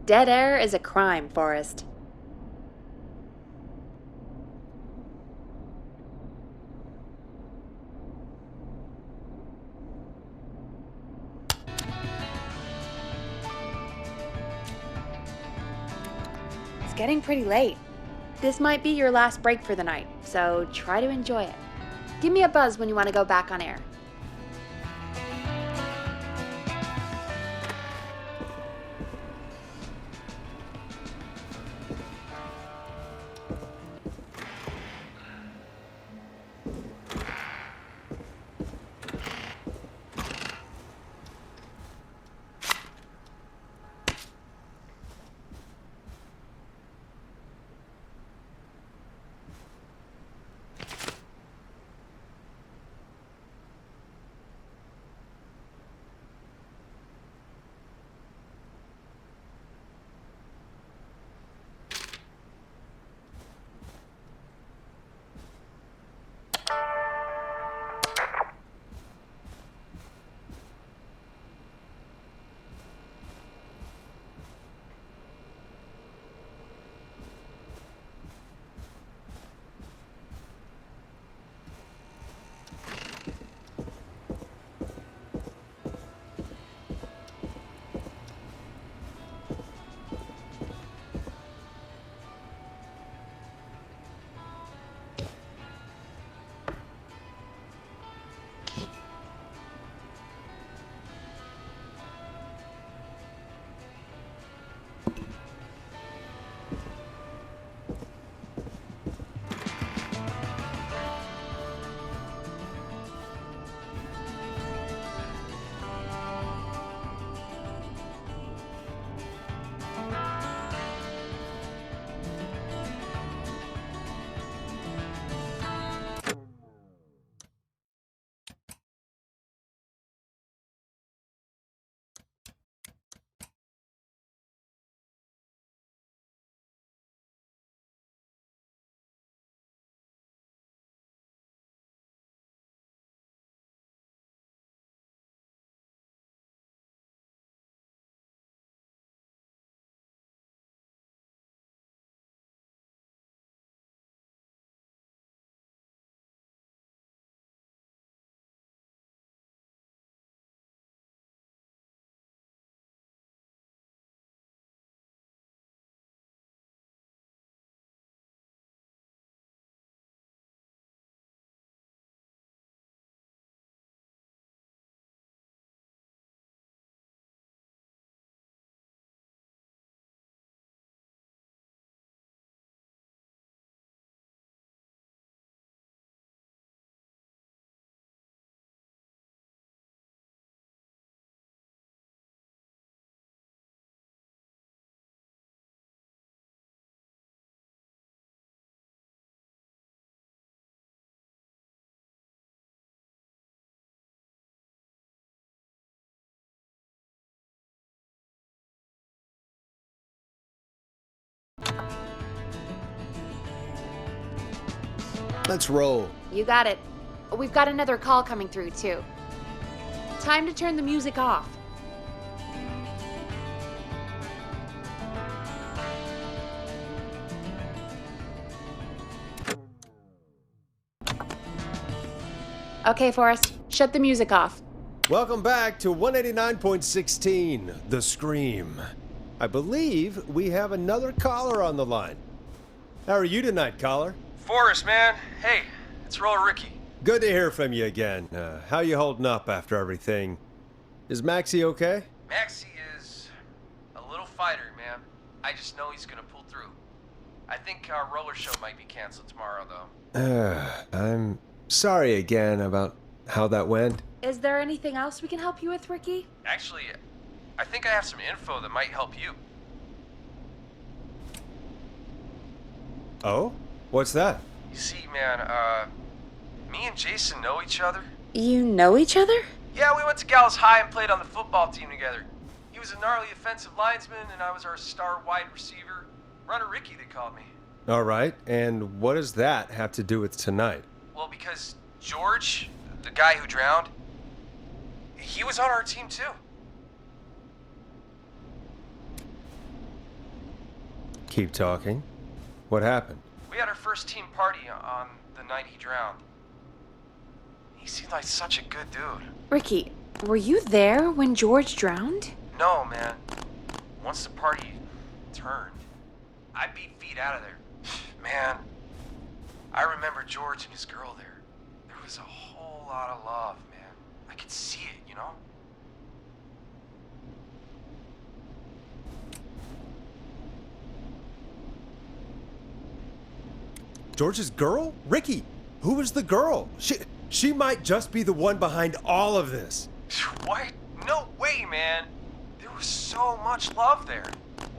Dead air is a crime, Forrest. It's getting pretty late. This might be your last break for the night, so try to enjoy it. Give me a buzz when you want to go back on air. Let's roll. You got it. We've got another call coming through, too. Time to turn the music off. Okay, Forrest, shut the music off. Welcome back to 189.16, The Scream. I believe we have another caller on the line. How are you tonight, caller? Forrest, man. Hey, it's Roller Ricky. Good to hear from you again. How you holding up after everything? Is Maxie okay? Maxie is a little fighter, man. I just know he's gonna pull through. I think our roller show might be canceled tomorrow, though. I'm sorry again about how that went. Is there anything else we can help you with, Ricky? Actually, I think I have some info that might help you. Oh? What's that? You see, man, me and Jason know each other. You know each other? Yeah, we went to Gallows High and played on the football team together. He was a gnarly offensive linesman, and I was our star wide receiver. Runner Ricky, they called me. All right, and what does that have to do with tonight? Well, because George, the guy who drowned, he was on our team too. Keep talking. What happened? We had our first team party on the night he drowned. He seemed like such a good dude. Ricky, were you there when George drowned? No, man. Once the party turned, I beat feet out of there. Man, I remember George and his girl there. There was a whole lot of love, man. I could see it, you know? George's girl? Ricky, who was the girl? She might just be the one behind all of this. What? No way, man. There was so much love there.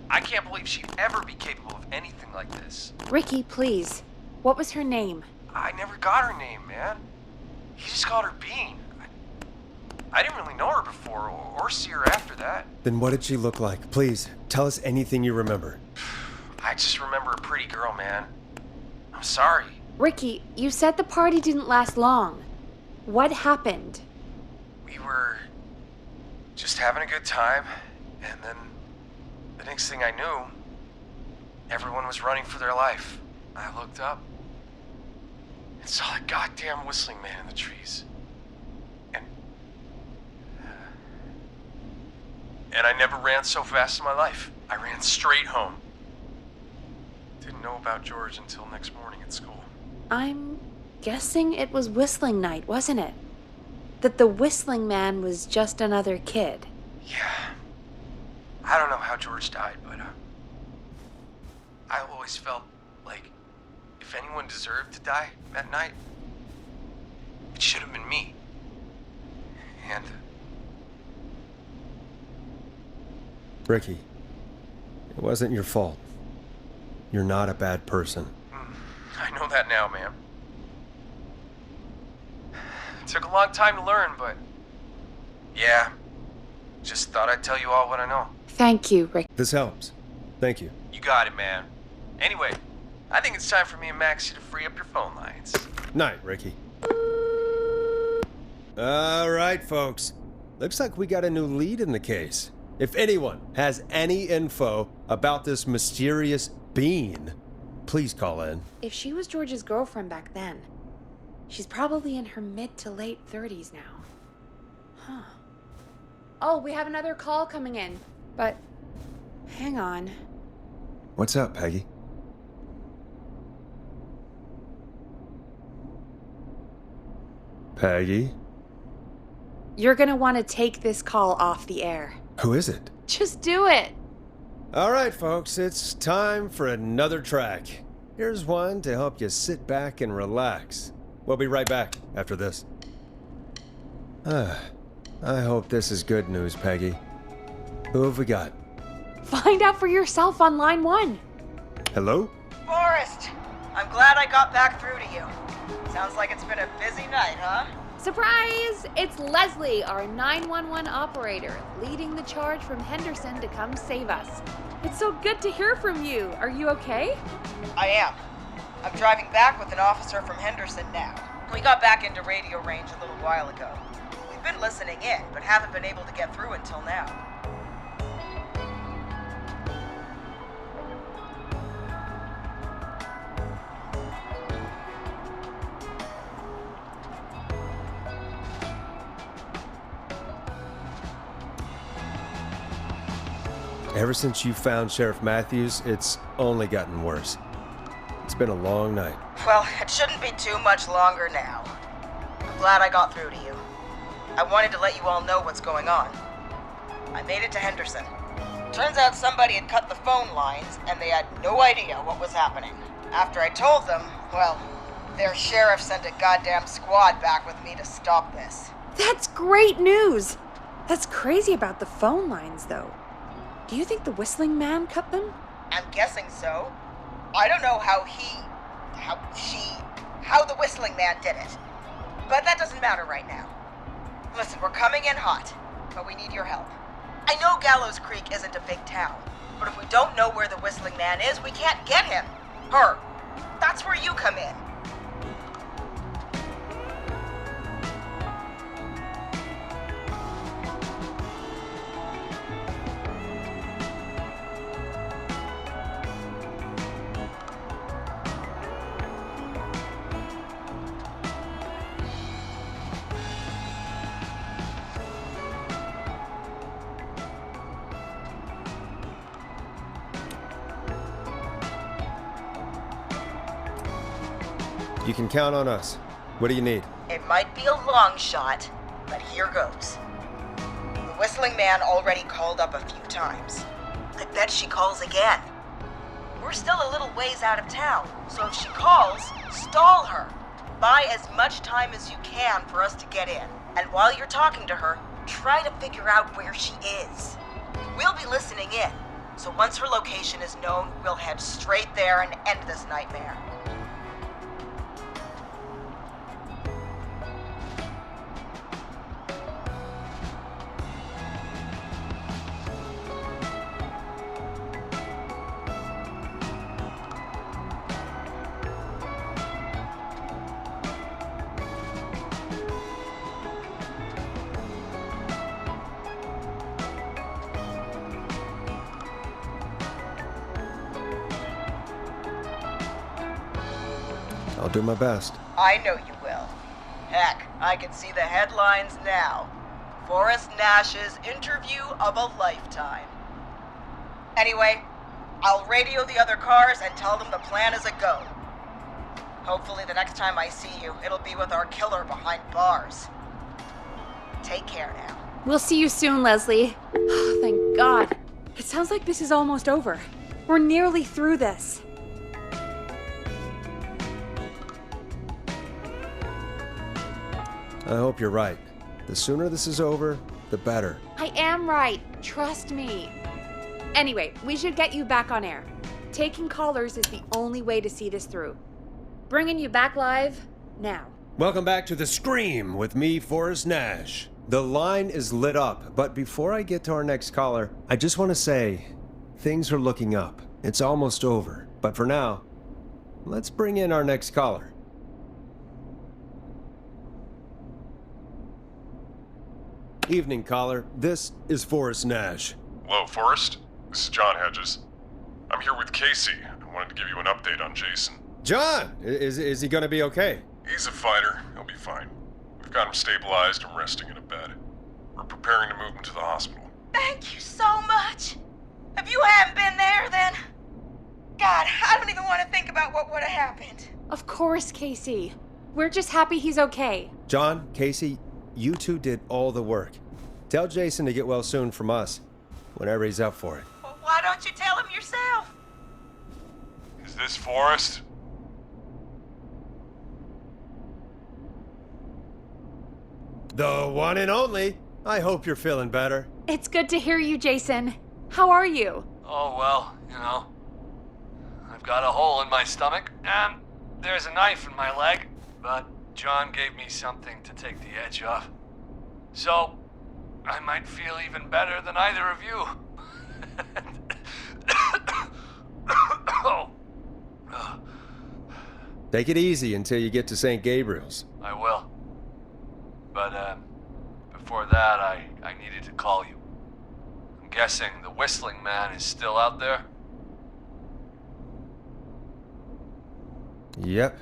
I can't believe she'd ever be capable of anything like this. Ricky, please. What was her name? I never got her name, man. He just called her Bean. I didn't really know her before or see her after that. Then what did she look like? Please, tell us anything you remember. I just remember a pretty girl, man. I'm sorry. Ricky, you said the party didn't last long. What happened? We were just having a good time, and then the next thing I knew, everyone was running for their life. I looked up and saw a goddamn whistling man in the trees. And I never ran so fast in my life. I ran straight home. Didn't know about George until next morning at school. I'm guessing it was whistling night, wasn't it? That the whistling man was just another kid. Yeah. I don't know how George died, but I always felt like if anyone deserved to die that night, it should have been me. And Ricky, it wasn't your fault. You're not a bad person. I know that now, man. It took a long time to learn, but yeah, just thought I'd tell you all what I know. Thank you, Rick. This helps. Thank you. You got it, man. Anyway, I think it's time for me and Maxie to free up your phone lines. Night, Ricky. All right, folks. Looks like we got a new lead in the case. If anyone has any info about this mysterious Bean, please call in. If she was George's girlfriend back then, she's probably in her mid to late 30s now. Huh. Oh, we have another call coming in, but hang on. What's up, Peggy? Peggy? You're gonna want to take this call off the air. Who is it? Just do it. All right, folks, it's time for another track. Here's one to help you sit back and relax. We'll be right back after this. I hope this is good news, Peggy. Who have we got? Find out for yourself on line 1. Hello? Forrest, I'm glad I got back through to you. Sounds like it's been a busy night, huh? Surprise! It's Leslie, our 911 operator, leading the charge from Henderson to come save us. It's so good to hear from you. Are you okay? I am. I'm driving back with an officer from Henderson now. We got back into radio range a little while ago. We've been listening in, but haven't been able to get through until now. Ever since you found Sheriff Matthews, it's only gotten worse. It's been a long night. Well, it shouldn't be too much longer now. I'm glad I got through to you. I wanted to let you all know what's going on. I made it to Henderson. Turns out somebody had cut the phone lines, and they had no idea what was happening. After I told them, well, their sheriff sent a goddamn squad back with me to stop this. That's great news! That's crazy about the phone lines, though. Do you think the whistling man cut them? I'm guessing so. I don't know how the whistling man did it. But that doesn't matter right now. Listen, we're coming in hot, but we need your help. I know Gallows Creek isn't a big town, but if we don't know where the whistling man is, we can't get him. Her. That's where you come in. You can count on us. What do you need? It might be a long shot, but here goes. The Whistling Man already called up a few times. I bet she calls again. We're still a little ways out of town, so if she calls, stall her. Buy as much time as you can for us to get in. And while you're talking to her, try to figure out where she is. We'll be listening in, so once her location is known, we'll head straight there and end this nightmare. I'll do my best. I know you will. Heck, I can see the headlines now. Forrest Nash's interview of a lifetime. Anyway, I'll radio the other cars and tell them the plan is a go. Hopefully the next time I see you, it'll be with our killer behind bars. Take care now. We'll see you soon, Leslie. Oh, thank God. It sounds like this is almost over. We're nearly through this. I hope you're right. The sooner this is over, the better. I am right. Trust me. Anyway, we should get you back on air. Taking callers is the only way to see this through. Bringing you back live now. Welcome back to The Scream with me, Forrest Nash. The line is lit up, but before I get to our next caller, I just want to say, things are looking up. It's almost over. But for now, let's bring in our next caller. Evening, caller. This is Forrest Nash. Hello, Forrest. This is John Hedges. I'm here with Casey. I wanted to give you an update on Jason. John! Is he gonna be okay? He's a fighter. He'll be fine. We've got him stabilized and resting in a bed. We're preparing to move him to the hospital. Thank you so much. If you hadn't been there, then... God, I don't even want to think about what would have happened. Of course, Casey. We're just happy he's okay. John, Casey, you two did all the work. Tell Jason to get well soon from us, whenever he's up for it. Well, why don't you tell him yourself? Is this Forrest? The one and only. I hope you're feeling better. It's good to hear you, Jason. How are you? Oh, well, you know. I've got a hole in my stomach, and there's a knife in my leg, but John gave me something to take the edge off. So, I might feel even better than either of you. Oh. Take it easy until you get to St. Gabriel's. I will. But, before that, I needed to call you. I'm guessing the Whistling Man is still out there? Yep.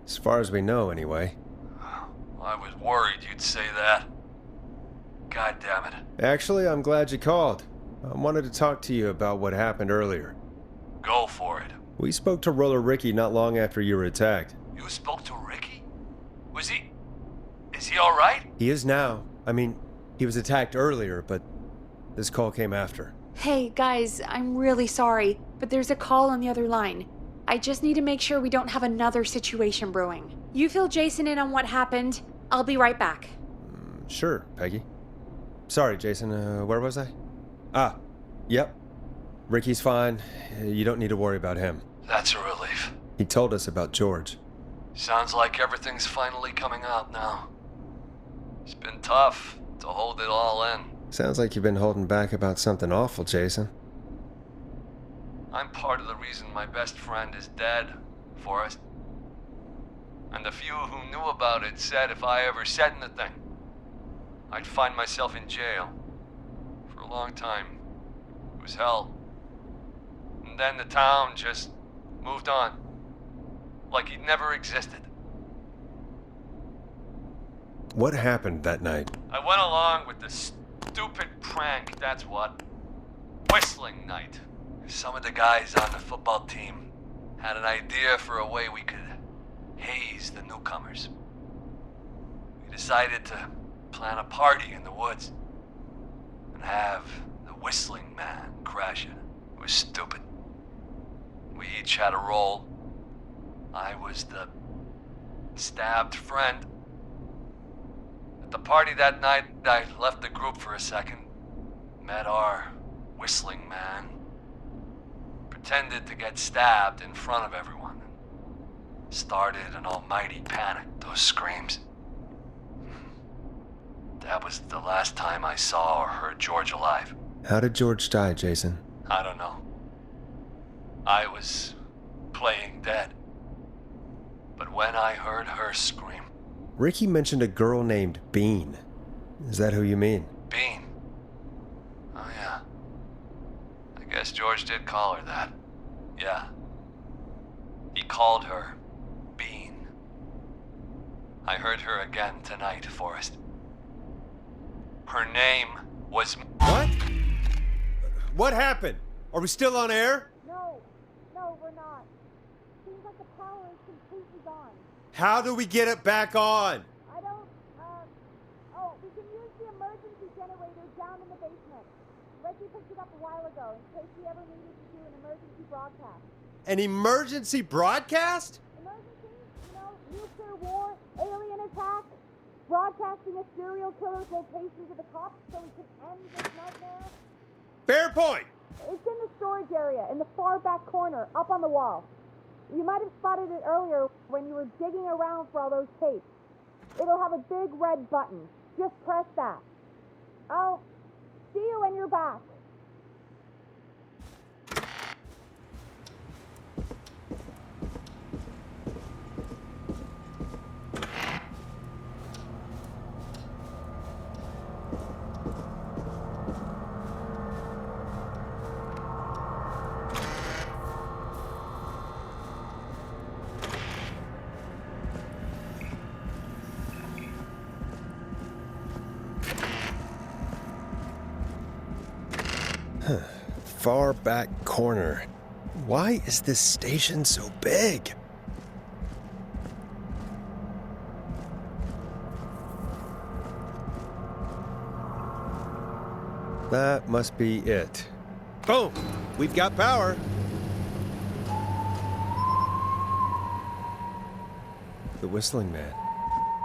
As far as we know, anyway. I was worried you'd say that. God damn it. Actually, I'm glad you called. I wanted to talk to you about what happened earlier. Go for it. We spoke to Roller Ricky not long after you were attacked. You spoke to Ricky? Is he alright? He is now. I mean, he was attacked earlier, but this call came after. Hey, guys, I'm really sorry, but there's a call on the other line. I just need to make sure we don't have another situation brewing. You fill Jason in on what happened. I'll be right back. Sure, Peggy. Sorry, Jason, where was I? Yep. Ricky's fine. You don't need to worry about him. That's a relief. He told us about George. Sounds like everything's finally coming out now. It's been tough to hold it all in. Sounds like you've been holding back about something awful, Jason. I'm part of the reason my best friend is dead, Forrest. And the few who knew about it said if I ever said anything, I'd find myself in jail. For a long time, it was hell. And then the town just moved on. Like he'd never existed. What happened that night? I went along with the stupid prank, that's what. Whistling night. Some of the guys on the football team had an idea for a way we could haze the newcomers. We decided to plan a party in the woods and have the Whistling Man crash it. It was stupid. We each had a role. I was the stabbed friend. At the party that night, I left the group for a second, met our Whistling Man, pretended to get stabbed in front of everyone, started an almighty panic. Those screams. That was the last time I saw or heard George alive. How did George die, Jason? I don't know. I was playing dead. But when I heard her scream... Ricky mentioned a girl named Bean. Is that who you mean? Bean? Oh yeah. I guess George did call her that. Yeah. He called her Bean. I heard her again tonight, Forrest. Her name was... What? What happened? Are we still on air? No, we're not. Seems like the power is completely gone. How do we get it back on? I don't, we can use the emergency generator down in the basement. Reggie picked it up a while ago in case we ever needed to do an emergency broadcast. An emergency broadcast? Emergency? Nuclear war, alien attack, broadcasting a serial killer's location to the cops so we can end this nightmare. Fair point. It's in the storage area, in the far back corner, up on the wall. You might have spotted it earlier when you were digging around for all those tapes. It'll have a big red button. Just press that. I'll see you when you're back. Far back corner. Why is this station so big? That must be it. Boom! We've got power. The Whistling Man.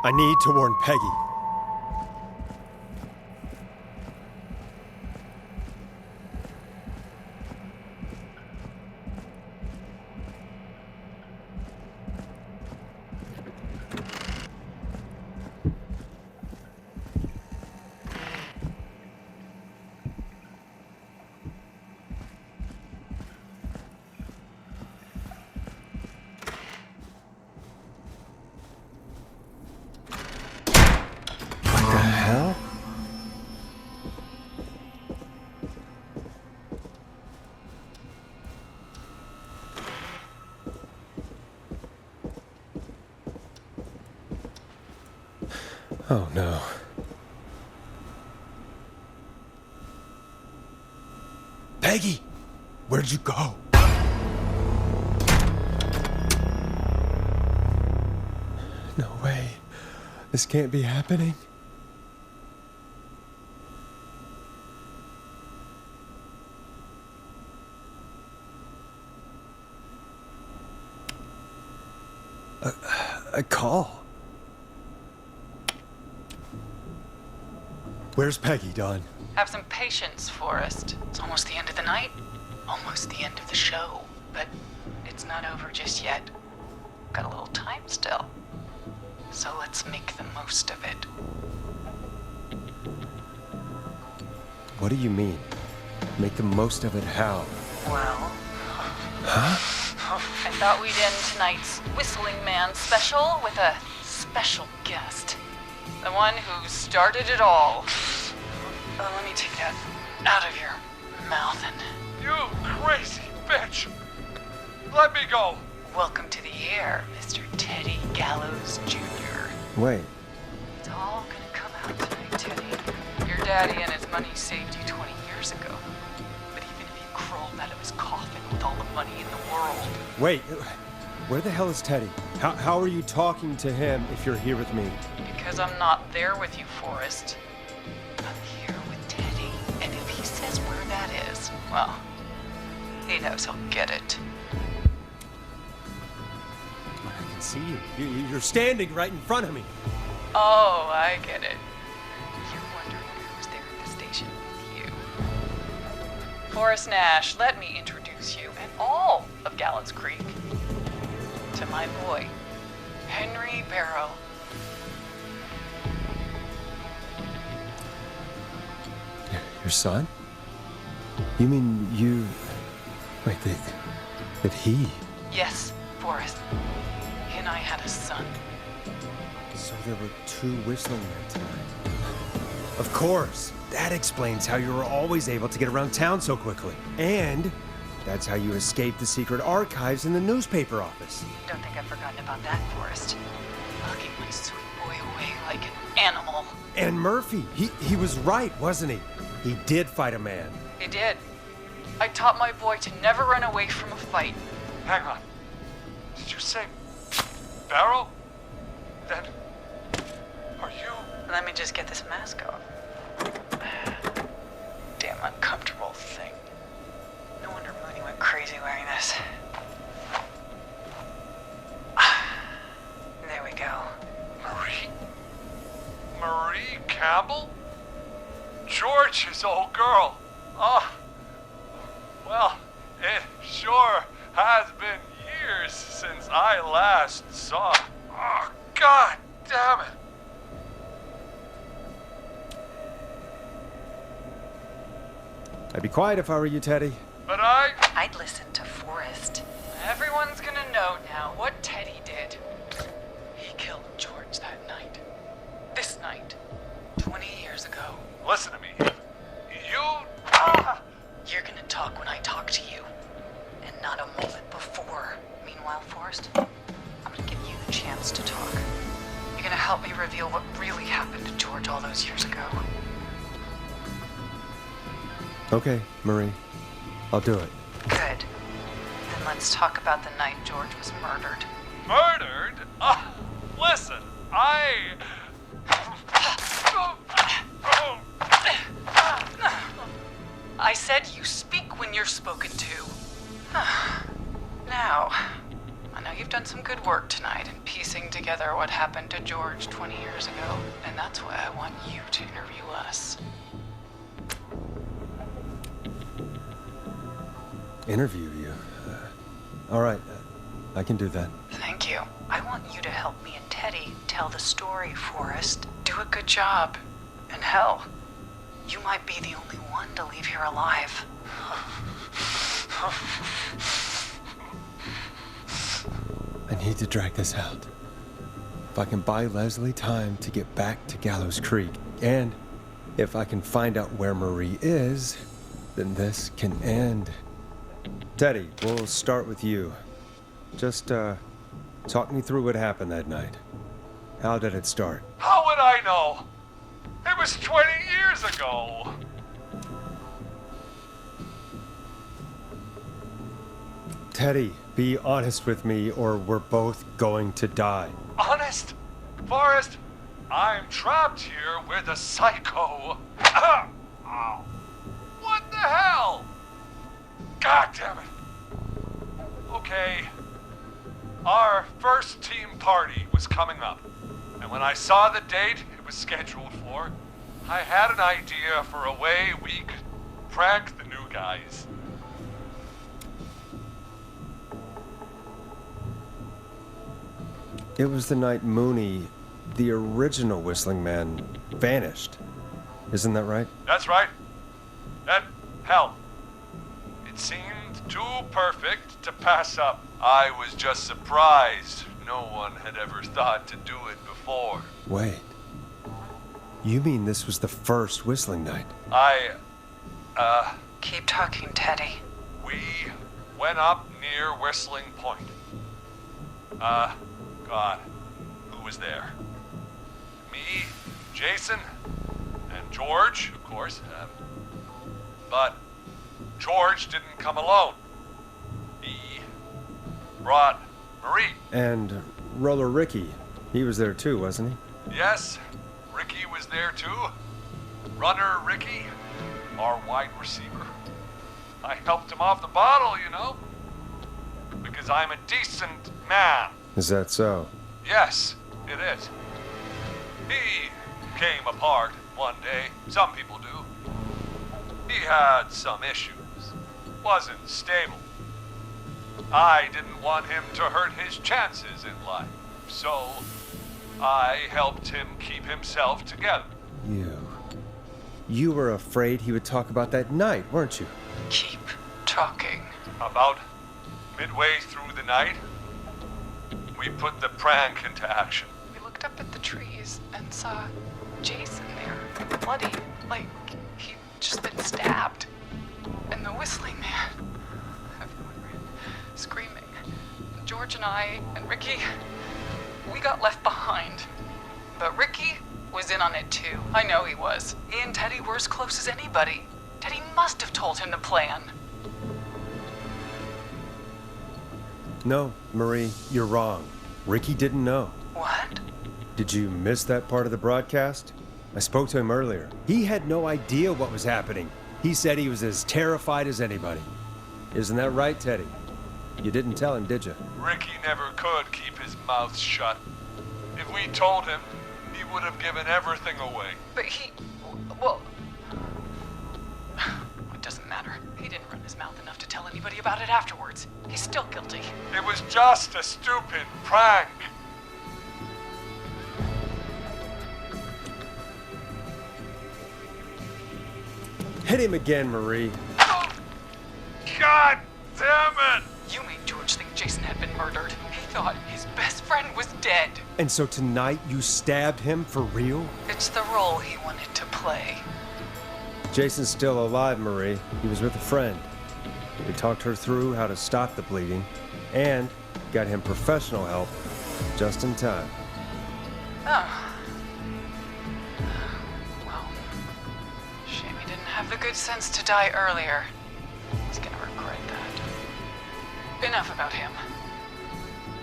I need to warn Peggy. Oh no. Peggy! Where'd you go? No way. This can't be happening. A call. Where's Peggy, Dawn? Have some patience, Forrest. It's almost the end of the night, almost the end of the show, but it's not over just yet. Got a little time still. So let's make the most of it. What do you mean? Make the most of it how? Well... Huh? I thought we'd end tonight's Whistling Man special with a special guest. The one who started it all. Let me take that out of your mouth and... You crazy bitch! Let me go! Welcome to the air, Mr. Teddy Gallows Jr. Wait. It's all gonna come out tonight, Teddy. Your daddy and his money saved you 20 years ago. But even if he crawled out of his coffin with all the money in the world... Wait. where the hell is Teddy? How are you talking to him if you're here with me? Because I'm not there with you, Forrest. I'm here with Teddy. And if he says where that is, well, he knows he'll get it. I can see you. You're standing right in front of me. Oh, I get it. You're wondering who's there at the station with you. Forrest Nash, let me introduce you and all of Gallows Creek to my boy, Henry Barrow. Your son? You mean you... Wait, that he... Yes, Forrest. He and I had a son. So there were 2 whistling men tonight. Of course. That explains how you were always able to get around town so quickly. And that's how you escaped the secret archives in the newspaper office. Don't think I've forgotten about that, Forrest. Locking my sweet boy away like an animal. And Murphy, he was right, wasn't he? He did fight a man. He did. I taught my boy to never run away from a fight. Hang on. Did you say Barrow? Then are you? Let me just get this mask off. Damn uncomfortable thing. No wonder Mooney went crazy wearing this. There we go. Marie Campbell? George's old girl. Oh, well, it sure has been years since I last saw. Oh, God damn it. I'd be quiet if I were you, Teddy. But I'd listen to Forrest. Everyone's gonna know now what Teddy did. He killed George that night. This night. 20 years ago. Listen to me. You're gonna talk when I talk to you. And not a moment before. Meanwhile, Forrest, I'm gonna give you the chance to talk. You're gonna help me reveal what really happened to George all those years ago. Okay, Marie. I'll do it. Good. Then let's talk about the night George was murdered. Murdered? Listen, I said you speak when you're spoken to. Now, I know you've done some good work tonight in piecing together what happened to George 20 years ago, and that's why I want you to interview us. Interview you? All right. I can do that. Thank you. I want you to help me and Teddy tell the story, Forrest. Do a good job. And hell, you might be the only one to leave here alive. I need to drag this out. If I can buy Leslie time to get back to Gallows Creek, and if I can find out where Marie is, then this can end. Teddy, we'll start with you. Just, talk me through what happened that night. How did it start? how would I know? It was 20 years ago. Teddy, be honest with me or we're both going to die. Honest? Forrest, I'm trapped here with a psycho. Ow. What the hell? God damn it. Okay. Our first team party was coming up. And when I saw the date it was scheduled for, I had an idea for a way we could prank the new guys. It was the night Mooney, the original Whistling Man, vanished. Isn't that right? That's right. And hell, it seemed too perfect to pass up. I was just surprised no one had ever thought to do it before. Wait. You mean this was the first Whistling Night? Keep talking, Teddy. We went up near Whistling Point. God, who was there? Me, Jason, and George, of course. But George didn't come alone. He brought Marie. And Roller Ricky, he was there too, wasn't he? Yes, Ricky was there too. Runner Ricky, our wide receiver. I helped him off the bottle, you know. Because I'm a decent man. Is that so? Yes, it is. He came apart one day. Some people do. He had some issues. Wasn't stable. I didn't want him to hurt his chances in life. So, I helped him keep himself together. You were afraid he would talk about that night, weren't you? Keep talking. About midway through the night, we put the prank into action. We looked up at the trees and saw Jason there, bloody, like he'd just been stabbed. And the whistling man, everyone ran, screaming. George and I and Ricky, we got left behind. But Ricky was in on it too. I know he was. He and Teddy were as close as anybody. Teddy must have told him the plan. No, Marie, you're wrong. Ricky didn't know. What? Did you miss that part of the broadcast? I spoke to him earlier. He had no idea what was happening. He said he was as terrified as anybody. Isn't that right, Teddy? You didn't tell him, did you? Ricky never could keep his mouth shut. If we told him, he would have given everything away. But well, it doesn't matter. He didn't run his mouth enough to tell anybody about it afterwards. He's still guilty. It was just a stupid prank. Hit him again, Marie. God damn it! You made George think Jason had been murdered. He thought his best friend was dead. And so tonight you stabbed him for real? It's the role he wanted to play. Jason's still alive, Marie. He was with a friend. We talked her through how to stop the bleeding and got him professional help just in time. Oh. Well, shame he didn't have the good sense to die earlier. He's gonna regret that. Enough about him.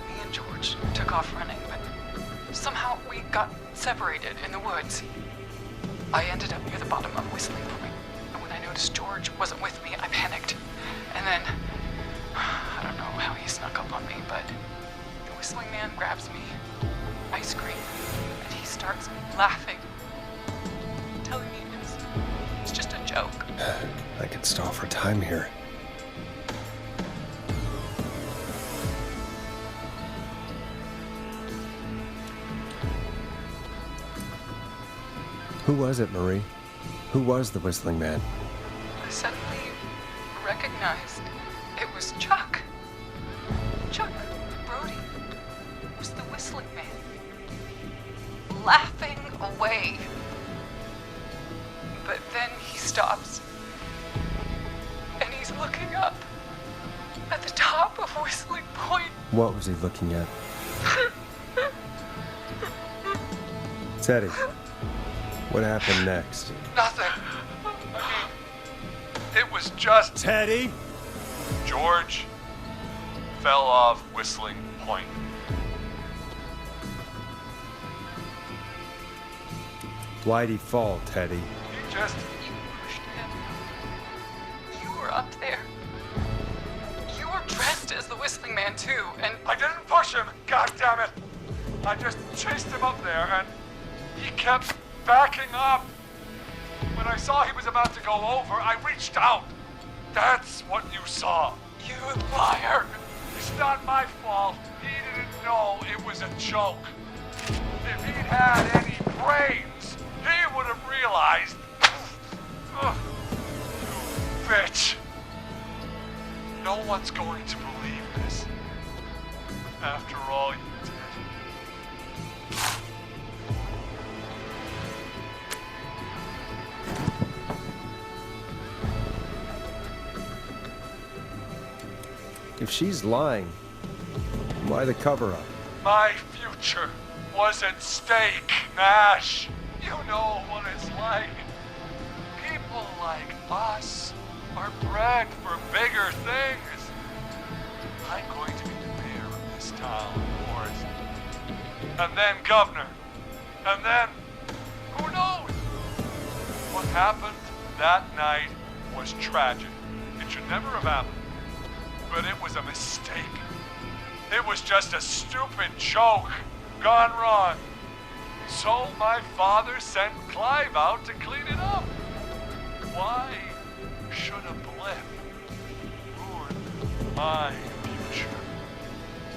Me and George took off running, but somehow we got separated in the woods. I ended up near the bottom of Whistling Point, and when I noticed George wasn't with me, I panicked. And then, I don't know how he snuck up on me, but the Whistling Man grabs me. I scream, and he starts laughing, telling me it's just a joke. I could stall for time here. Who was it, Marie? Who was the Whistling Man? I suddenly recognized it was Chuck. Chuck Brody was the Whistling Man, laughing away. But then he stops, and he's looking up at the top of Whistling Point. What was he looking at? Teddy, what happened next? Nothing. It was just Teddy? George fell off Whistling Point. Why'd he fall, Teddy? He just... You pushed him. You were up there. You were dressed as the Whistling Man too, and I didn't push him, god damn it! I just chased him up there and he kept backing up. When I saw he was about to go over, I reached out. That's what you saw. you liar. It's not my fault. He didn't know it was a joke. If he'd had any brains, he would have realized. Ugh, you bitch. No one's going to believe this. After all you did. If she's lying, why the cover-up? My future was at stake, Nash. You know what it's like. People like us are bred for bigger things. I'm going to be the bearer of this town, Forrest. And then governor. And then, who knows? What happened that night was tragic. It should never have happened. But it was a mistake. It was just a stupid joke gone wrong. So my father sent Clive out to clean it up. Why should a blip ruin my future?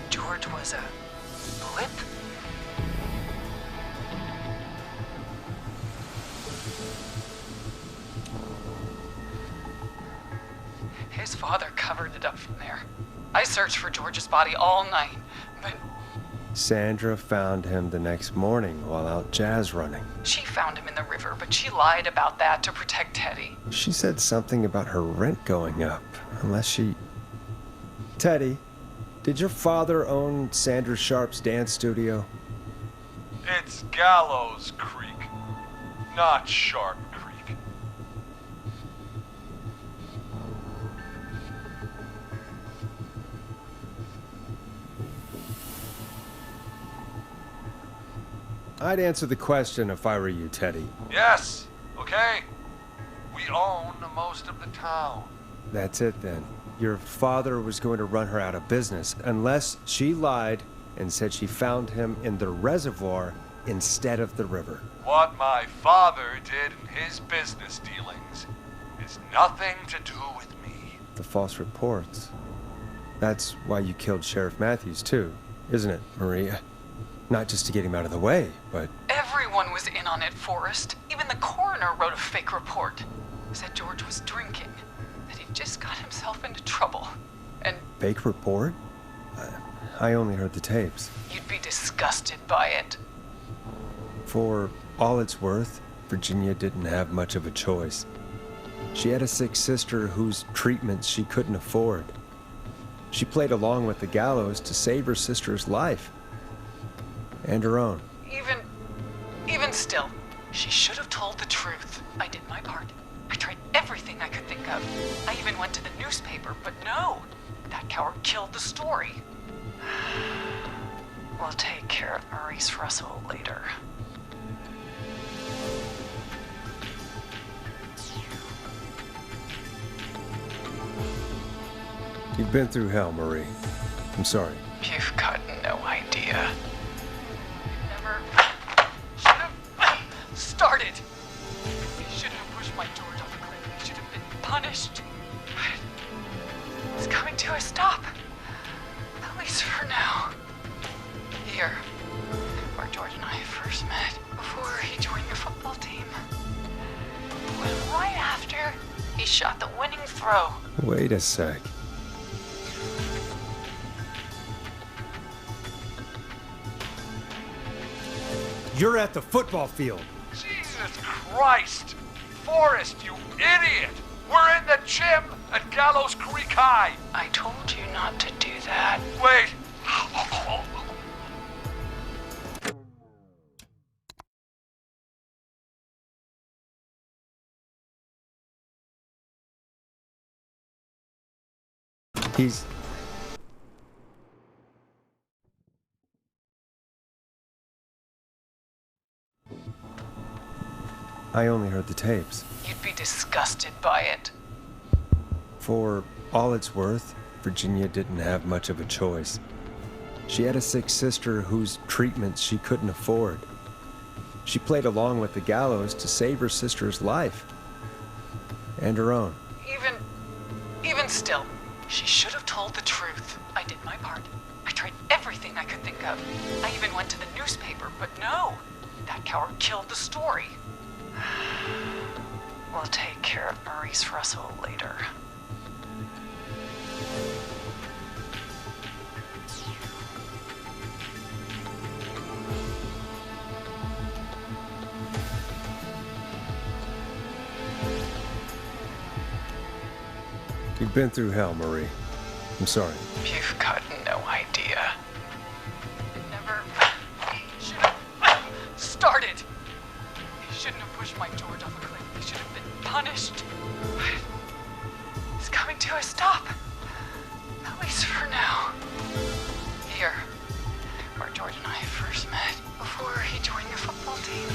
George was a blip? His father covered it up from there. I searched for George's body all night, but Sandra found him the next morning while out jazz running. she found him in the river, but she lied about that to protect Teddy. She said something about her rent going up, unless she... Teddy, did your father own Sandra Sharp's dance studio? It's Gallows Creek, not Sharp Creek. I'd answer the question if I were you, Teddy. Yes, okay. We own most of the town. That's it then. Your father was going to run her out of business unless she lied and said she found him in the reservoir instead of the river. What my father did in his business dealings is nothing to do with me. The false reports. That's why you killed Sheriff Matthews too, isn't it, Maria? Not just to get him out of the way, but... Everyone was in on it, Forrest. Even the coroner wrote a fake report. Said George was drinking, that he just got himself into trouble. And Fake report? I only heard the tapes. you'd be disgusted by it. For all it's worth, Virginia didn't have much of a choice. She had a sick sister whose treatments she couldn't afford. She played along with the gallows to save her sister's life. And her own. Even still, she should have told the truth. I did my part. I tried everything I could think of. I even went to the newspaper, but no. That coward killed the story. We'll take care of Maurice Russell later. You've been through hell, Marie. I'm sorry. You've got no idea. Never should have started. He shouldn't have pushed my George off a cliff. He should have been punished. But it's coming to a stop. At least for now. Here, where George and I first met, before he joined the football team. When right after, he shot the winning throw. Wait a sec. You're at the football field. Jesus Christ! Forrest, you idiot! We're in the gym at Gallows Creek High! I told you not to do that. Wait! He's... I only heard the tapes. You'd be disgusted by it. For all it's worth, Virginia didn't have much of a choice. She had a sick sister whose treatments she couldn't afford. She played along with the gallows to save her sister's life. And her own. Even still, she should have told the truth. I did my part. I tried everything I could think of. I even went to the newspaper, but no. That coward killed the story. We'll take care of Maurice Russell later. You've been through hell, Marie. I'm sorry. You've got no idea. Never should have started. He shouldn't have pushed my George off a cliff. He should have been punished. But it's coming to a stop. At least for now. Here, where George and I first met, before he joined the football team.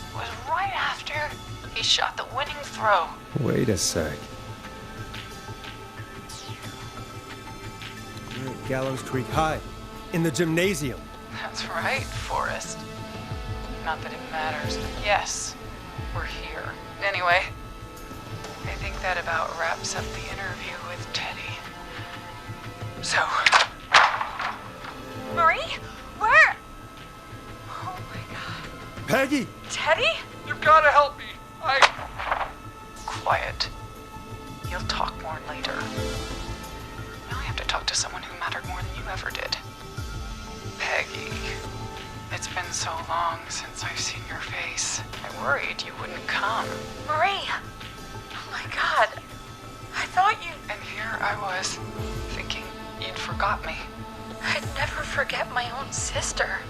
It was right after he shot the winning throw. Wait a sec. We're at Gallows Creek High, in the gymnasium. That's right, Forrest. Not that it matters. Yes, we're here. Anyway, I think that about wraps up the interview with Teddy. So... Marie? Where? Oh my god. Peggy! Teddy? You've gotta help me. Quiet. You'll talk more later. Now I have to talk to someone who mattered more than you ever did. Peggy. It's been so long since I've seen your face. I worried you wouldn't come. Marie! Oh my god. I thought you... And here I was, thinking you'd forgot me. I'd never forget my own sister.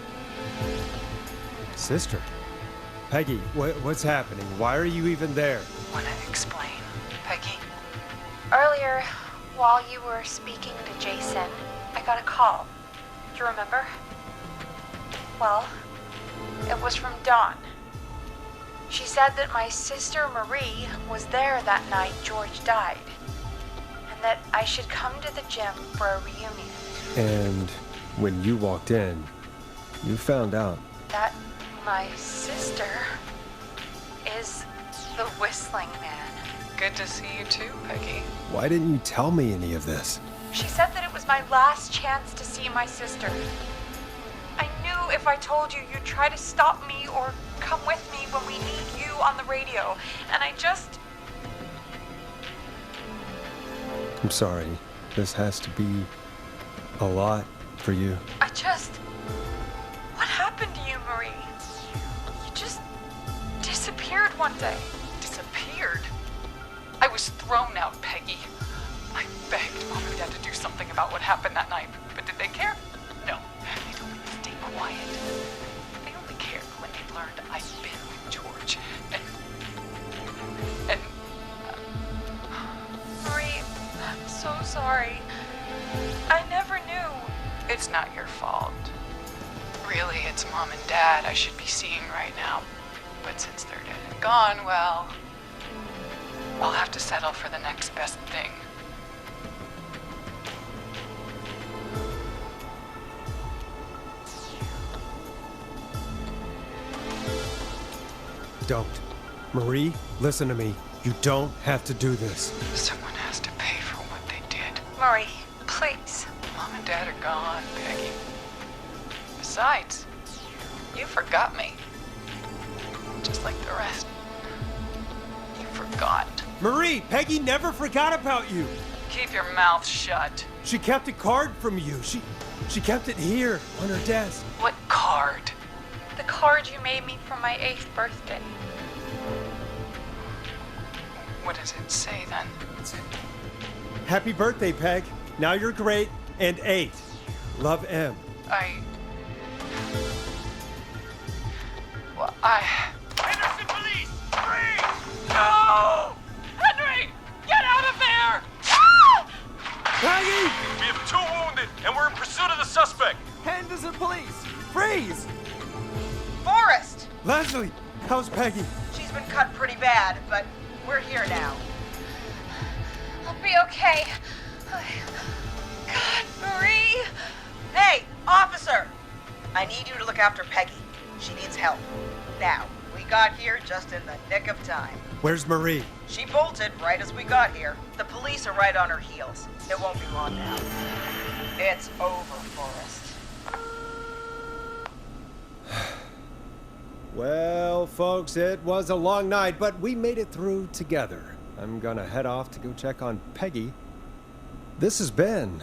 Sister? Peggy, what's happening? Why are you even there? Wanna explain, Peggy? Earlier, while you were speaking to Jason, I got a call. Do you remember? Well, it was from Dawn. She said that my sister Marie was there that night George died, and that I should come to the gym for a reunion. And when you walked in, you found out. That my sister is the Whistling Man. Good to see you too, Peggy. Why didn't you tell me any of this? She said that it was my last chance to see my sister. I knew if I told you, you'd try to stop me or come with me when we need you on the radio. And I just... I'm sorry. This has to be a lot for you. What happened to you, Marie? You just disappeared one day. Disappeared? I was thrown out, Peggy. I begged Mom and Dad to do something about what happened that night, but did they care? No. They told me to stay quiet. They only cared when they learned I'd been with George. And Marie, I'm so sorry. I never knew. it's not your fault. Really, it's Mom and Dad I should be seeing right now. But since they're dead and gone, well, I'll have to settle for the next best thing. Don't. Marie, listen to me. You don't have to do this. Someone has to pay for what they did. Marie, please. Mom and Dad are gone, Peggy. Besides, you forgot me. Just like the rest. You forgot. Marie, Peggy never forgot about you. Keep your mouth shut. She kept a card from you. She kept it here on her desk. What card? The card you made me for my 8th birthday. What does it say then? Happy birthday, Peg. Now you're great and 8. Love, M. Henderson police! Freeze! No! Henry! Get out of there! Ah! Peggy! We have 2 wounded, and we're in pursuit of the suspect. Henderson police! Freeze! Forrest! Leslie, how's Peggy? She's been cut pretty bad, but we're here now. I'll be okay. God, Marie! Hey, officer! I need you to look after Peggy. She needs help. Now, we got here just in the nick of time. Where's Marie? She bolted right as we got here. The police are right on her heels. It won't be long now. It's over, Forrest. Well, folks, it was a long night, but we made it through together. I'm gonna head off to go check on Peggy. This has been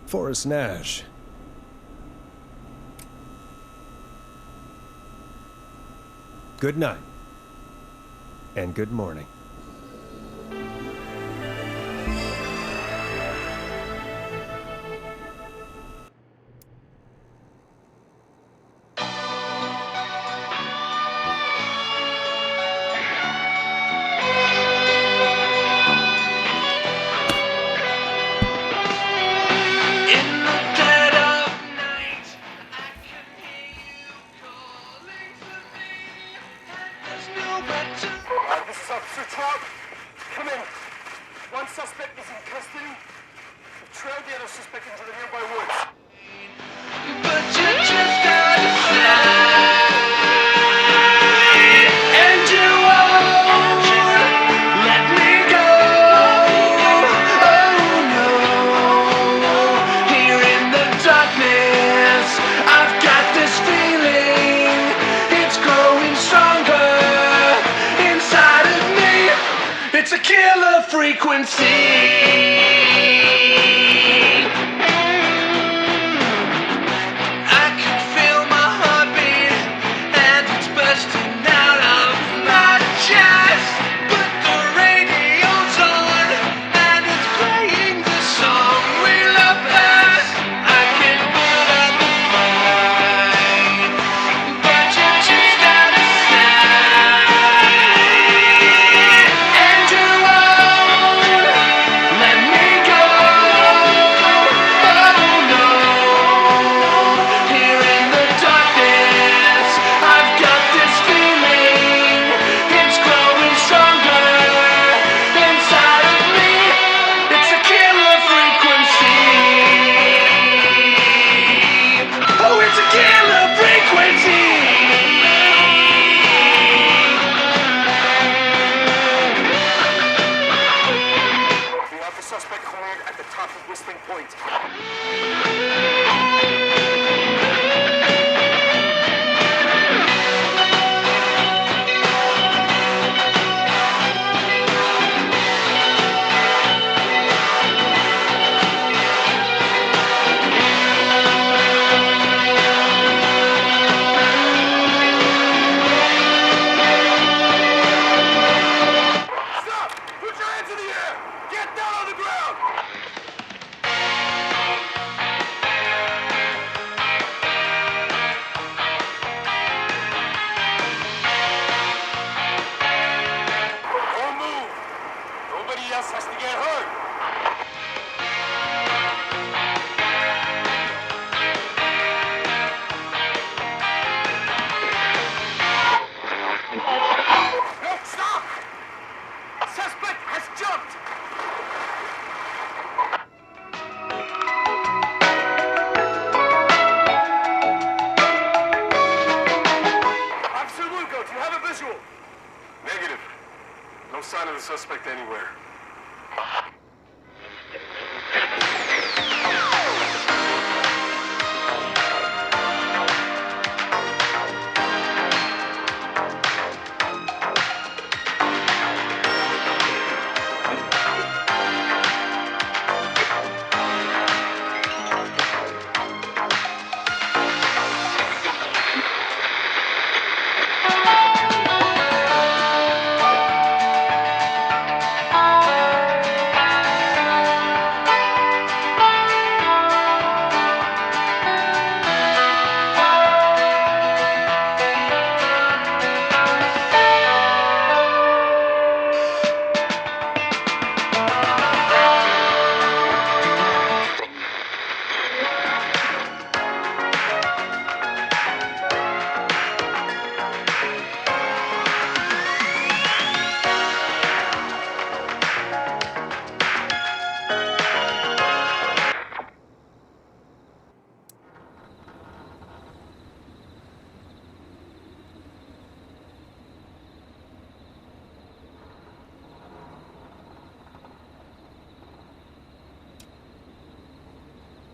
Forrest Nash. Good night. And good morning. In the dead of night, suspect is in custody. We've trailed the other suspect into the nearby woods. But you just gotta fly, and you won't let me go. Oh no, here in the darkness, I've got this feeling, it's growing stronger inside of me. It's a killer frequency. We have the suspect cornered at the top of Whistling Point.